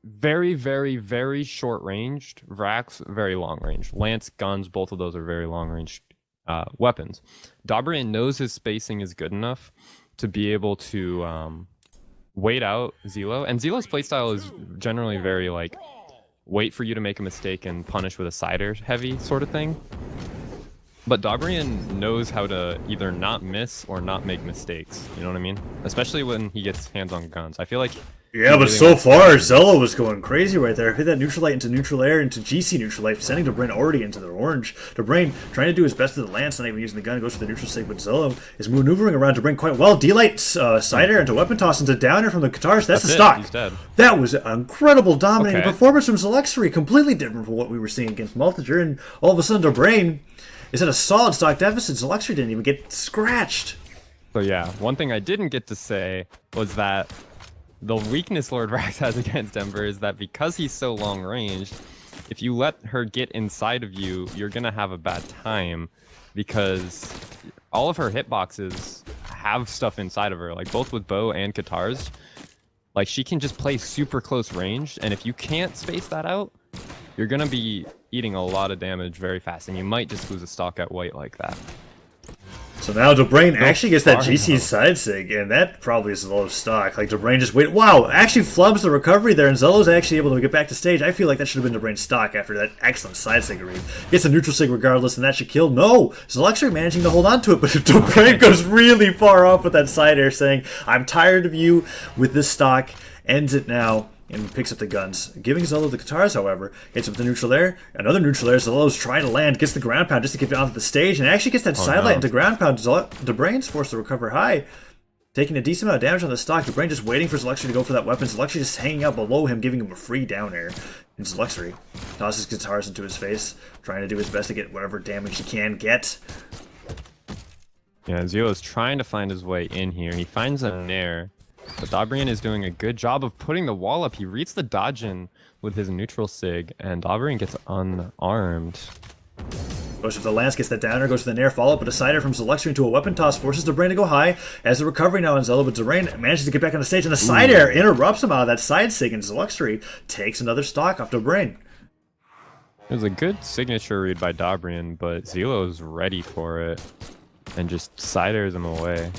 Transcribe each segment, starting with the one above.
very, very, very short ranged. Vraxx, very long range. Lance, guns, both of those are very long range weapons. Dobrein knows his spacing is good enough to be able to wait out Zelo. And Zelo's playstyle is generally very like wait for you to make a mistake and punish with a cider heavy sort of thing. But Dobrein knows how to either not miss or not make mistakes. You know what I mean? Especially when he gets hands on guns. I feel like yeah, but so far, Zelo was going crazy right there. Hit that neutral light into neutral air into GC neutral light, sending Dobrein already into the orange. Dobrein trying to do his best with the lance, not even using the gun, goes for the neutral sig, but Zelo is maneuvering around Dobrein quite well. D-light cider into weapon toss into downer from the Katars. That's the stock. He's dead. That was an incredible dominating performance from Zeloxory, completely different from what we were seeing against Multiger, and all of a sudden Dobrein is at a solid stock deficit. Zeloxory didn't even get scratched. So yeah, one thing I didn't get to say was that the weakness Lord Vraxx has against Ember is that because he's so long ranged, if you let her get inside of you, you're gonna have a bad time because all of her hitboxes have stuff inside of her, like both with bow and Katars. Like she can just play super close range, and if you can't space that out, you're gonna be eating a lot of damage very fast, and you might just lose a stock at white like that. So now Dobrein actually gets that GC side sig, and that probably is a low stock. Like Dobrein just wait. Wow, actually flubs the recovery there, and Zelo's actually able to get back to stage. I feel like that should have been Dobrein stock after that excellent side sig read. Gets a neutral sig regardless, and that should kill. No, Zeloxory managing to hold on to it, but Dobrein goes really far off with that side air, saying, "I'm tired of you with this stock." Ends it now. And picks up the guns. Giving Zelo the Katars, however, hits up the neutral air. Another neutral air. Zelo's trying to land, gets the ground pound just to get onto the stage, and actually gets that sidelight into ground pound. Dobrein forced to recover high, taking a decent amount of damage on the stock. Dobrein just waiting for Zeloxory to go for that weapon. Zeloxory just hanging out below him, giving him a free down air. And Zeloxory tosses Katars into his face, trying to do his best to get whatever damage he can get. Yeah, Zelo's trying to find his way in here. He finds a nair. But Dobrein is doing a good job of putting the wall up. He reads the dodge in with his neutral sig, and Dobrein gets unarmed. Goes for the lance, gets that downer, goes for the nair follow-up, but a cider from Zeloxory into a weapon toss forces Dobrein to go high. As the recovery now on Zelo, but Dobrein manages to get back on the stage, and the side air interrupts him out of that side sig, and Zeloxory takes another stock off Dobrein. It was a good signature read by Dobrein, but Zelo's ready for it and just ciders him away.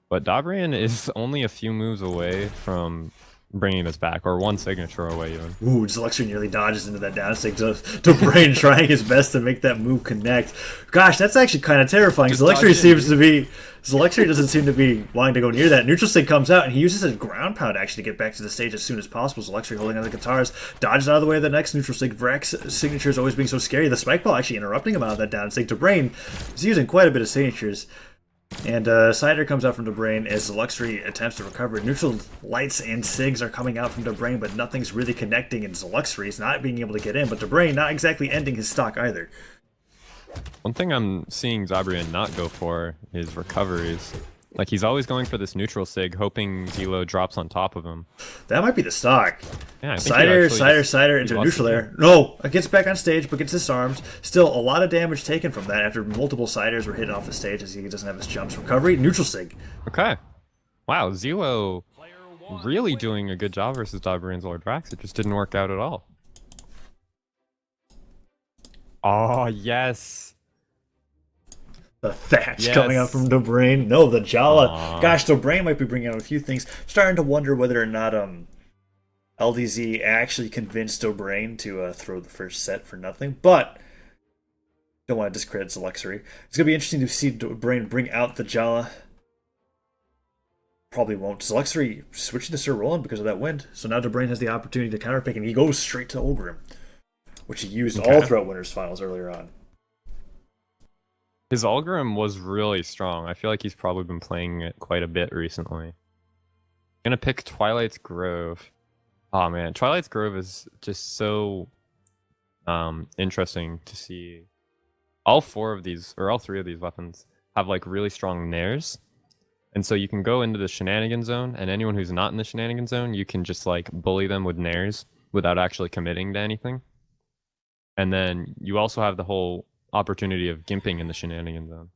But Dobrein is only a few moves away from bringing this back, or one signature away even. Ooh, Zeloxory nearly dodges into that down stick. Dobrein trying his best to make that move connect. Gosh, that's actually kind of terrifying. Zeloxory doesn't seem to be wanting to go near that. Neutral stick comes out, and he uses his ground pound actually to get back to the stage as soon as possible. Zeloxory holding on the Katars, dodges out of the way of the next neutral stick. Vraxx signature is always being so scary. The spike ball actually interrupting him out of that down stick. Dobrein is using quite a bit of signatures. And cider comes out from Dobrein as Zeloxory attempts to recover. Neutral lights and sigs are coming out from Dobrein, but nothing's really connecting, and Zeloxory is not being able to get in, but Dobrein not exactly ending his stock either. One thing I'm seeing Dobrein not go for is recoveries. Like, he's always going for this neutral sig, hoping Zelo drops on top of him. That might be the stock. Yeah, I think cider into neutral air. No, it gets back on stage, but gets disarmed. Still, a lot of damage taken from that after multiple ciders were hit off the stage as he doesn't have his jumps. Recovery, neutral sig. Okay. Wow, Zelo really doing a good job versus Dobrein's Lord Vraxx. It just didn't work out at all. Oh, yes. The Thatch coming out from Dobrein. No, the Jala. Gosh, Dobrein might be bringing out a few things. I'm starting to wonder whether or not LDZ actually convinced Dobrein to throw the first set for nothing. But don't want to discredit Zeloxory. It's going to be interesting to see Dobrein bring out the Jala. Probably won't. Zeloxory switching to Sir Roland because of that wind. So now Dobrein has the opportunity to counterpick, and he goes straight to Ulgrim, which he used all throughout Winners Finals earlier on. His Ulgrim was really strong. I feel like he's probably been playing it quite a bit recently. I'm gonna pick Twilight's Grove. Oh man, Twilight's Grove is just so interesting to see. All three of these weapons have like really strong nairs. And so you can go into the shenanigan zone, and anyone who's not in the shenanigan zone, you can just like bully them with nairs without actually committing to anything. And then you also have the whole opportunity of gimping in the shenanigan zone.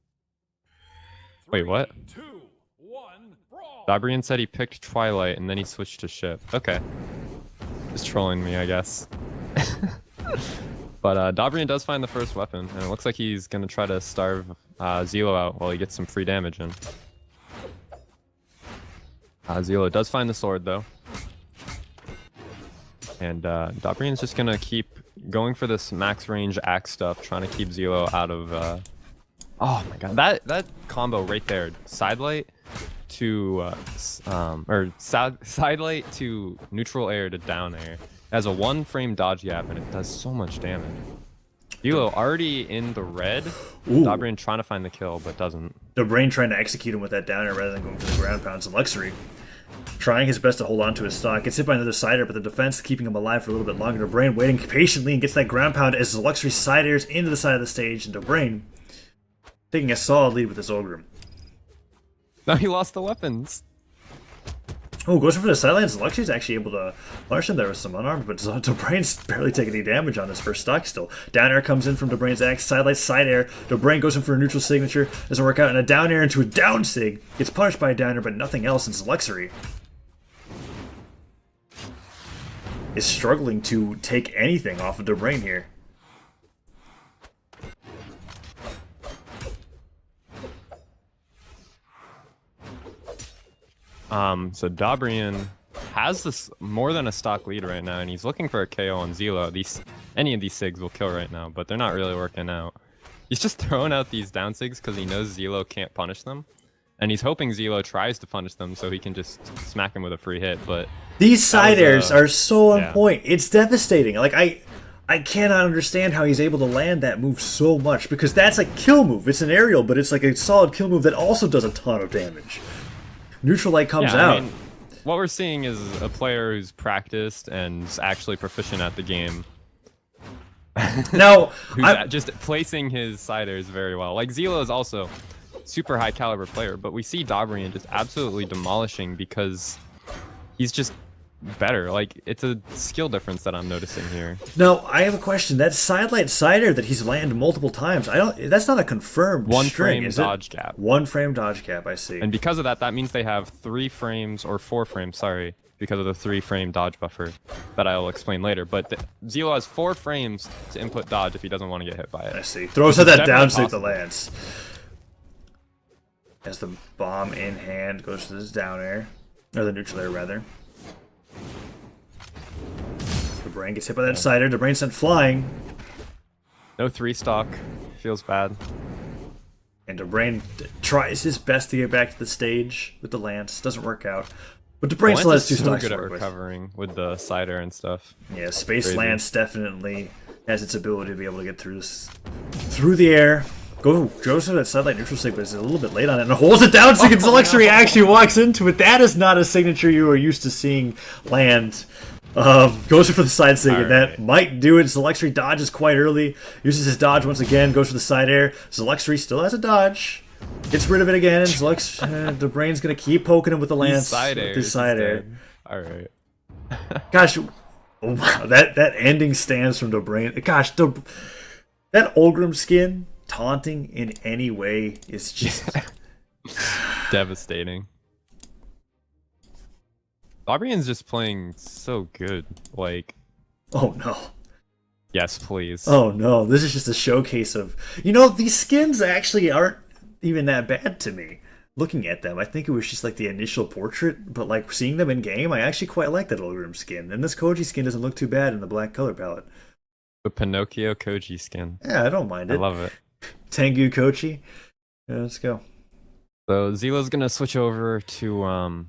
Wait, what? 3, 2, 1, brawl. Dobrein said he picked Twilight and then he switched to ship. Okay. Just trolling me, I guess. But Dobrein does find the first weapon, and it looks like he's gonna try to starve Zelo out while he gets some free damage in. Zelo does find the sword though. And Dobrein's just gonna keep going for this max range axe stuff, trying to keep Zelo out of oh my god, that combo right there. Sidelight to sidelight to neutral air to down air. It has a 1-frame dodge gap and it does so much damage. Zelo already in the red. Dobrein trying to find the kill but doesn't. Dobrein trying to execute him with that down air rather than going for the ground pound. Zeloxory trying his best to hold on to his stock. Gets hit by another sider, but the defense keeping him alive for a little bit longer. Dobrein waiting patiently and gets that ground pound as Zeloxory side airs into the side of the stage, and Dobrein taking a solid lead with his Ulgrim. Now he lost the weapons. Oh, goes for the sideline. Zeloxory's actually able to punish him there with some unarmed, but Dobrein's barely taking any damage on his first stock still. Down air comes in from Dobrein's axe. Sidelight, side air. Dobrein goes in for a neutral signature. Doesn't work out, and a down air into a down sig. Gets punished by a down air, but nothing else, and Zeloxory is struggling to take anything off of Dobrein here. So Dobrein has this more than a stock lead right now, and he's looking for a KO on Zelo. Any of these sigs will kill right now, but they're not really working out. He's just throwing out these down sigs because he knows Zelo can't punish them, and he's hoping Zelo tries to punish them so he can just smack him with a free hit. But these side airs are so on point. It's devastating. Like I cannot understand how he's able to land that move so much, because that's a kill move. It's an aerial, but it's like a solid kill move that also does a ton of damage. Neutral light comes out. I mean, what we're seeing is a player who's practiced and is actually proficient at the game. Now, who's just placing his siders very well. Like Zelo is also super high caliber player, but we see Dobrein just absolutely demolishing because he's just better. Like, it's a skill difference that I'm noticing here. No, I have a question. That sidelight sider that he's landed multiple times, that's not a confirmed one-frame dodge gap. 1-frame dodge gap, I see. And because of that, that means they have 3 frames, or 4 frames, sorry, because of the 3-frame dodge buffer that I'll explain later. But Zelo has 4 frames to input dodge if he doesn't want to get hit by it. I see. Throws out that down stick to Lance. As the bomb in hand goes to this down air, or the neutral air rather. Dobrein gets hit by that sider. Dobrein sent flying. No 3-stock. Feels bad. And Dobrein tries his best to get back to the stage with the lance. Doesn't work out. But Dobrein still has 2 stocks good to at work recovering with the cider and stuff. Yeah, Space Crazy. Lance definitely has its ability to be able to get through the air. Goes for that sidelight neutral sig, but it's a little bit late on it, and holds it down. So Zeloxory actually walks into it. That is not a signature you are used to seeing land. Goes for the side sig, and that might do it. Zeloxory dodges quite early. Uses his dodge once again. Goes for the side air. Zeloxory still has a dodge. Gets rid of it again. And Dobrein's gonna keep poking him with the lance. With his side air. All right. Gosh, oh wow, that ending stance from Dobrein. Gosh, that Ulgrim skin taunting in any way is just devastating. Dobrein's just playing so good. Like, oh no. Yes, please. Oh no, this is just a showcase of, these skins actually aren't even that bad to me. Looking at them, I think it was just like the initial portrait, but like seeing them in game, I actually quite like that Ulgrim skin. And this Koji skin doesn't look too bad in the black color palette. The Pinocchio Koji skin. Yeah, I don't mind it. I love it. Tengu Koji. Yeah, let's go. So Zelo's gonna switch over to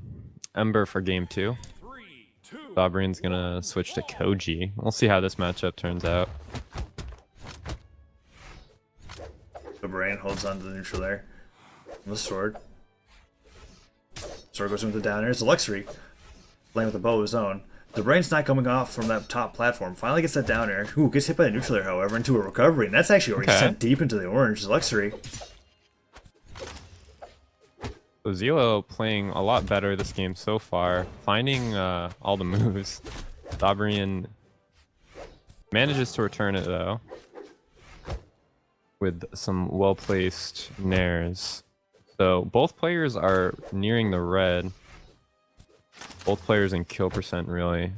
Ember for game 2. Dobrein's gonna switch to Koji. We'll see how this matchup turns out. Dobrein holds on to the neutral there. The sword. Sword goes into the down air. Zeloxory playing with the bow of his own. Dobrein's not coming off from that top platform. Finally gets that down air. Ooh, gets hit by the neutral air, however, into a recovery. And that's actually already sent deep into the orange. Zeloxory. So Zelo playing a lot better this game so far. Finding all the moves. Dobrein manages to return it, though, with some well-placed nairs. So both players are nearing the red. Both players in kill percent, really.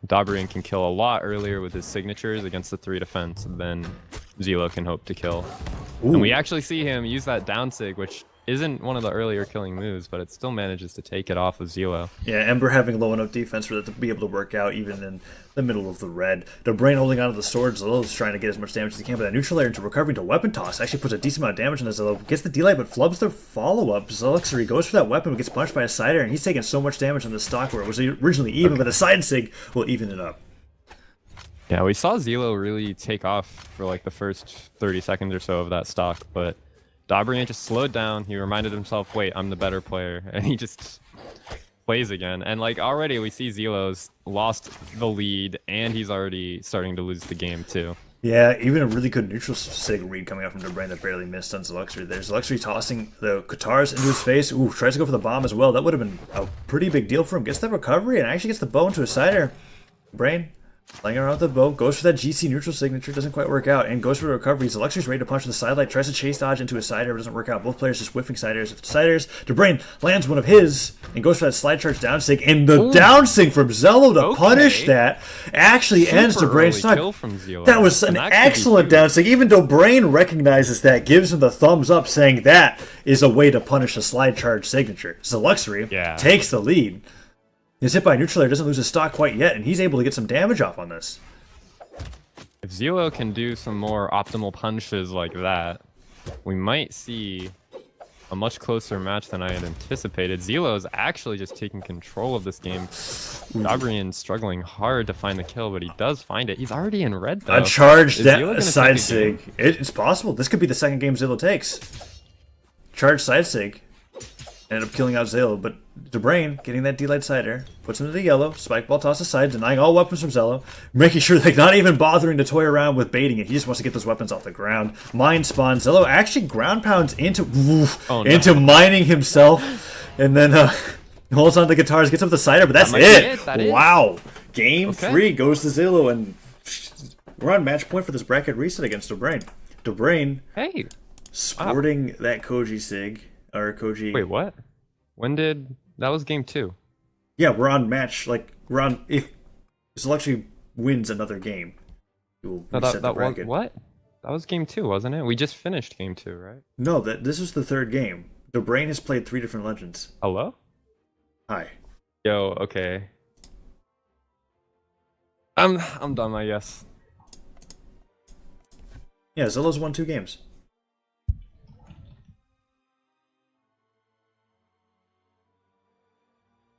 Dobrein can kill a lot earlier with his signatures against the 3 defense than Zelo can hope to kill. Ooh. And we actually see him use that down sig, which isn't one of the earlier killing moves, but it still manages to take it off of Zelo. Yeah, Ember having low enough defense for that to be able to work out even in the middle of the red. Dobrein holding onto the sword, Zelo's trying to get as much damage as he can, but that neutral layer into recovering to weapon toss actually puts a decent amount of damage on the Zelo. Gets the D-Light, but flubs the follow-up. Zeloxory goes for that weapon, but gets punched by a Cider, and he's taking so much damage on the stock where it was originally even, but the side sig will even it up. Yeah, we saw Zelo really take off for like the first 30 seconds or so of that stock, but Dobrein just slowed down. He reminded himself, wait, I'm the better player. And he just plays again. And like already we see Zelo's lost the lead and he's already starting to lose the game too. Yeah, even a really good neutral sig read coming out from Dobrein that barely missed on Zeloxory. There's Zeloxory tossing the guitars into his face. Ooh, tries to go for the bomb as well. That would have been a pretty big deal for him. Gets the recovery and actually gets the bow into a Cider. Brain laying around with the bow, goes for that GC neutral signature, doesn't quite work out, and goes for the recovery. Zeloxory's ready to punch the sidelight, tries to chase dodge into a Cider, but doesn't work out. Both players just whiffing Ciders. Dobrein lands one of his, and goes for that slide charge down sig, and the down sig from Zelo to punish that actually ends Dobrein's time. That was an excellent down sig. Even Dobrein recognizes that, gives him the thumbs up, saying that is a way to punish a slide charge signature. Zeloxory takes the lead. He's hit by a neutral layer, doesn't lose his stock quite yet, and he's able to get some damage off on this. If Zelo can do some more optimal punches like that, we might see a much closer match than I had anticipated. Zelo is actually just taking control of this game. Dobrein struggling hard to find the kill, but he does find it. He's already in red, though. A charge side sig. It's possible. This could be the second game Zelo takes. Charge side sig. Ended up killing out Zelo, but Dobrein getting that D-Light Cider, puts him to the yellow, spike ball toss aside, denying all weapons from Zelo, making sure they're not even bothering to toy around with baiting it. He just wants to get those weapons off the ground. Mind spawn. Zelo actually ground pounds into into mining himself, and then holds on to the guitars, gets up the Cider, but that's it. Wow. Game 3 goes to Zelo, and we're on match point for this bracket reset against Dobrein. Dobrein sporting that Koji sig. Or Koji. Wait, what? When did that was game 2? Yeah, we're on match. Like we're on. If Zeloxory wins another game, we'll reset the bracket. What? That was game 2, wasn't it? We just finished game 2, right? No, this was the third game. Dobrein has played 3 different legends. Hello? Hi. Yo, okay. I'm done, I guess. Yeah, Zelo's won 2 games.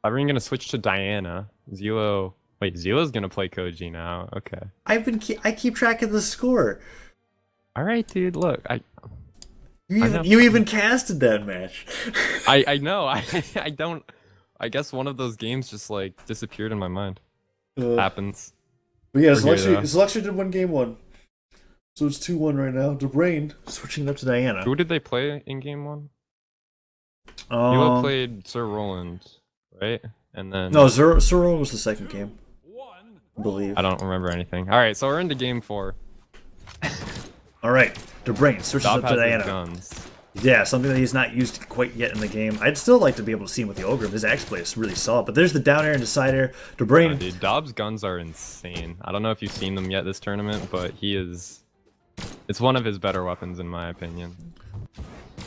I'm gonna switch to Diana. Zelo. Wait, Zelo's gonna play Koji now. Okay. I keep track of the score. All right, dude. Look, you even casted that match. I know. I don't. I guess one of those games just like disappeared in my mind. Happens. But yeah, Zeloxory did win game 1, so it's 2-1 right now. Dobrein switching up to Diana. Who did they play in game 1? Zelo played Sir Roland. Right? And then no, Sir Roland was the second game, I believe. I don't remember anything. All right, so we're into game 4. All right, Dobrein switches up to Diana. Guns. Yeah, something that he's not used quite yet in the game. I'd still like to be able to see him with the Ulgrim. His axe play is really solid, but there's the down air and the side air. Dobrein. Oh, dude, Dob's guns are insane. I don't know if you've seen them yet this tournament, but he is. It's one of his better weapons in my opinion.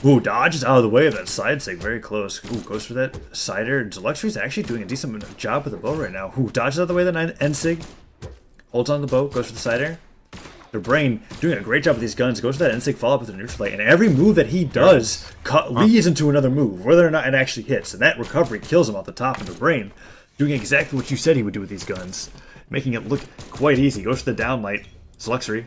Ooh, dodges out of the way of that side sig, very close. Ooh, goes for that Cider. Zeloxory's actually doing a decent job with the bow right now. Ooh, dodges out of the way of the end sig. Holds on to the bow, goes for the Cider. Dobrein doing a great job with these guns, goes for that end sig follow up with the neutral light, and every move that he does leads into another move, whether or not it actually hits. And that recovery kills him off the top of Dobrein, doing exactly what you said he would do with these guns, making it look quite easy. Goes for the downlight. Zeloxory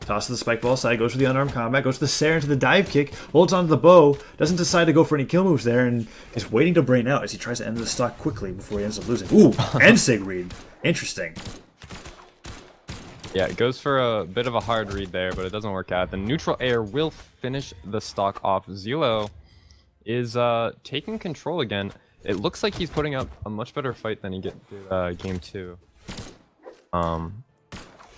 tosses the spike ball side, goes for the unarmed combat, goes for the Sarah into the dive kick, holds onto the bow, doesn't decide to go for any kill moves there, and is waiting to brain out as he tries to end the stock quickly before he ends up losing. Ooh, end sig read. Interesting. Yeah, it goes for a bit of a hard read there, but it doesn't work out. The neutral air will finish the stock off. Zelo is taking control again. It looks like he's putting up a much better fight than he did game 2.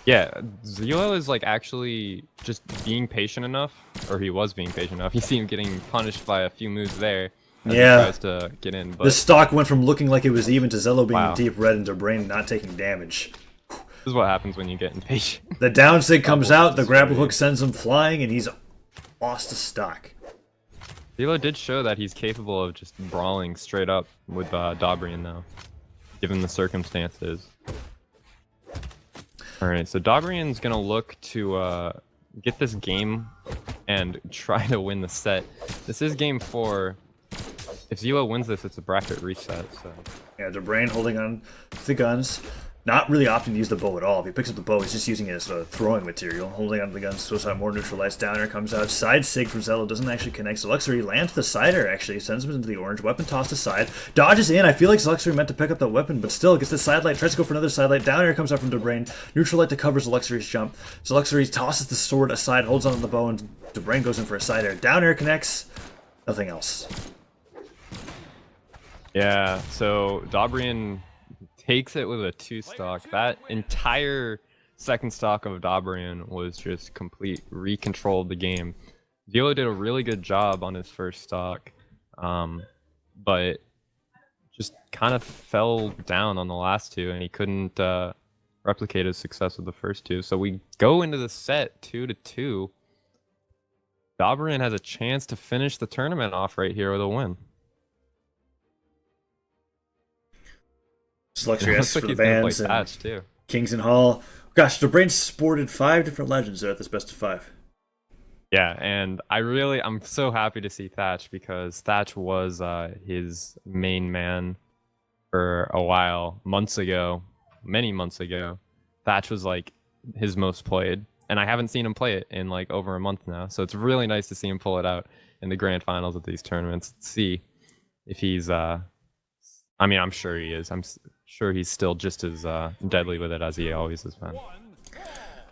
Yeah, Zelo is like actually just being patient enough, or he was being patient enough. You see him getting punished by a few moves there, as Yeah. he tries to get in. But The stock went from looking like it was even to Zelo being Wow. deep red and Dobrein not taking damage. this is what happens when you get impatient. The down sig comes out, the grapple Sorry. hook sends him flying, and he's lost to stock. Zelo did show that he's capable of just brawling straight up with Dobrein though, given the circumstances. Alright, so Dobrein's gonna look to get this game and try to win the set. This is game 4. If Zelo wins this, it's a bracket reset, so... Yeah, Dobrein holding on to the guns. Not really opting to use the bow at all. If he picks up the bow, he's just using it as a throwing material. Holding onto the guns, so it's not more neutralized. Downer comes out. Side sig from Zelo doesn't actually connect. Zeloxory lands the sider, actually. Sends him into the orange. Weapon tossed aside. Dodges in. I feel like Zeloxory meant to pick up that weapon, but still gets the side light. Tries to go for another side light. Downer comes out from Dobrein. Neutral light to cover Zeloxory's jump. Zeloxory tosses the sword aside, holds on to the bow, and Dobrein goes in for a sider. Downer connects. Nothing else. Yeah, so Dobrein takes it with a 2 stock. That entire second stock of Dobrein was just complete recontrol of the game. Zelo did a really good job on his first stock, but just kind of fell down on the last 2, and he couldn't replicate his success with the first 2. So we go into the set 2-2. Dobrein has a chance to finish the tournament off right here with a win. Zeloxory asks for the he's gonna play bands and Thatch too. Kings and Hall. Gosh, Dobrein sported 5 different legends there at this best of 5. Yeah, and I'm so happy to see Thatch because Thatch was his main man for a while, many months ago. Thatch was like his most played, and I haven't seen him play it in like over a month now. So it's really nice to see him pull it out in the grand finals of these tournaments. See if he's I mean, I'm sure he is. I'm sure he's still just as deadly with it as he always has been.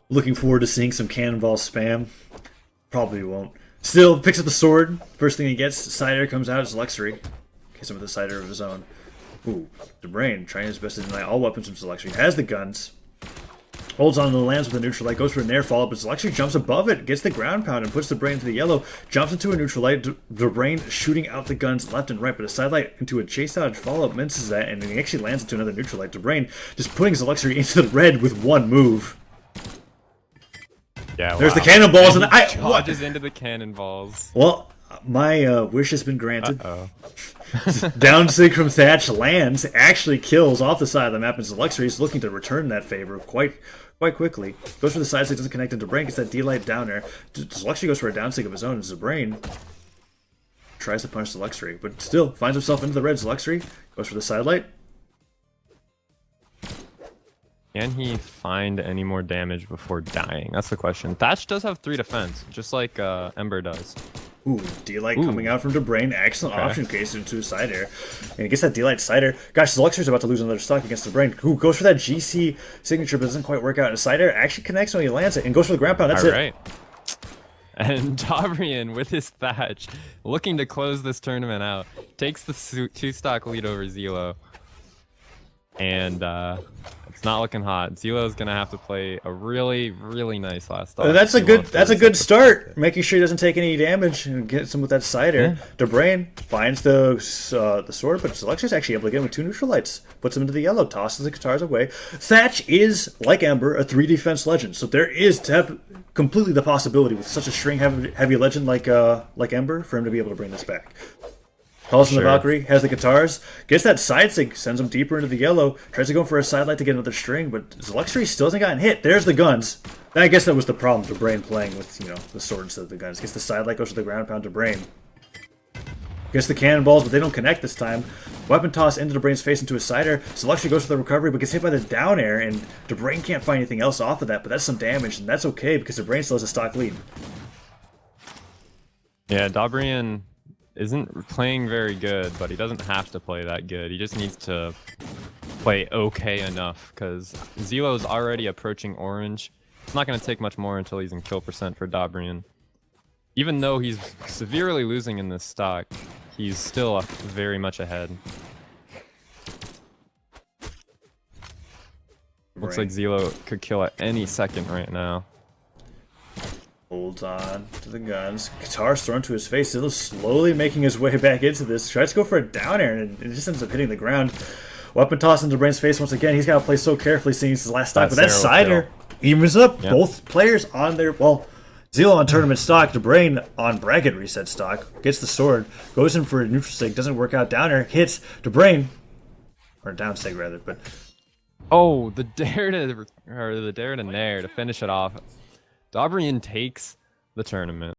Looking forward to seeing some cannonball spam. Probably won't. Still picks up the sword. First thing he gets, cider comes out as Zeloxory. Hits him with a cider of his own. Ooh, Dobrein trying his best to deny all weapons from Zeloxory. Has the guns. Holds on to the lands with a neutral light, goes for a nair follow, but Zeloxory jumps above it, gets the ground pound, and puts Dobrein into the yellow. Jumps into a neutral light. Dobrein shooting out the guns left and right, but a side light into a chase dodge follow-up misses that, and he actually lands into another neutral light. Dobrein just putting Zeloxory into the red with one move. Yeah, There's the cannonballs, and I dodges into the cannonballs. Well, my wish has been granted. Uh-oh. Down sig from Thatch lands, actually kills off the side of the map, and Zeloxory is looking to return that favor quite quickly. Goes for the side sig, doesn't connect, and Dobrein gets that D-light downer. Zeloxory goes for a down sig of his own, and Dobrein tries to punish Zeloxory, but still finds himself into the red. Zeloxory goes for the side light. Can he find any more damage before dying? That's the question. Thatch does have 3 defense, just like Ember does. Ooh, D-Light coming out from Dobrein. Excellent option case into a cider. And he gets that D-Light cider. Gosh, Zeloxory's about to lose another stock against Dobrein. Who goes for that GC signature but doesn't quite work out. And cider actually connects when he lands it and goes for the ground pound. That's All it. right. And Dobrein, with his Thatch, looking to close this tournament out, takes the 2-stock lead over Zelo. And it's not looking hot. Zelo's gonna have to play a really, really nice last stock. That's a good start. Making sure he doesn't take any damage and gets him with that cider. Yeah. Dobrein finds the sword, but Zeloxory's actually able to get him with 2 neutral lights. Puts him into the yellow, tosses the guitars away. Thatch is, like Ember, a 3 defense legend, so there is completely the possibility with such a string heavy legend like Ember for him to be able to bring this back. Calls in the Valkyrie, has the guitars, gets that side sig, sends him deeper into the yellow, tries to go for a side light to get another string, but Zeloxory still hasn't gotten hit. There's the guns. I guess that was the problem, Dobrein playing with, the sword instead of the guns. Gets the side light, goes to the ground pound, Dobrein. Gets the cannonballs, but they don't connect this time. Weapon toss into Dobrein's face into a cider. Zeloxory goes for the recovery, but gets hit by the down air, and Dobrein can't find anything else off of that, but that's some damage, and that's okay because Dobrein still has a stock lead. Yeah, Dobrein isn't playing very good, but he doesn't have to play that good. He just needs to play okay enough, because Zelo's already approaching orange. It's not going to take much more until he's in kill percent for Dobrein. Even though he's severely losing in this stock, he's still very much ahead. Looks like Zelo could kill at any second right now. Holds on to the guns. Guitar's thrown to his face. Zillow's slowly making his way back into this. Tries to go for a down air, and it just ends up hitting the ground. Weapon toss into Dobrein's face once again. He's got to play so carefully, seeing his last stock. But that sider evens up both players on their... Well, Zelo on tournament stock. Dobrein on bracket reset stock. Gets the sword. Goes in for a neutral stake. Doesn't work out. Down air. Hits Dobrein. Or down stake, rather. But... Oh, the dare to nair to finish it off. Dobrein takes the tournament.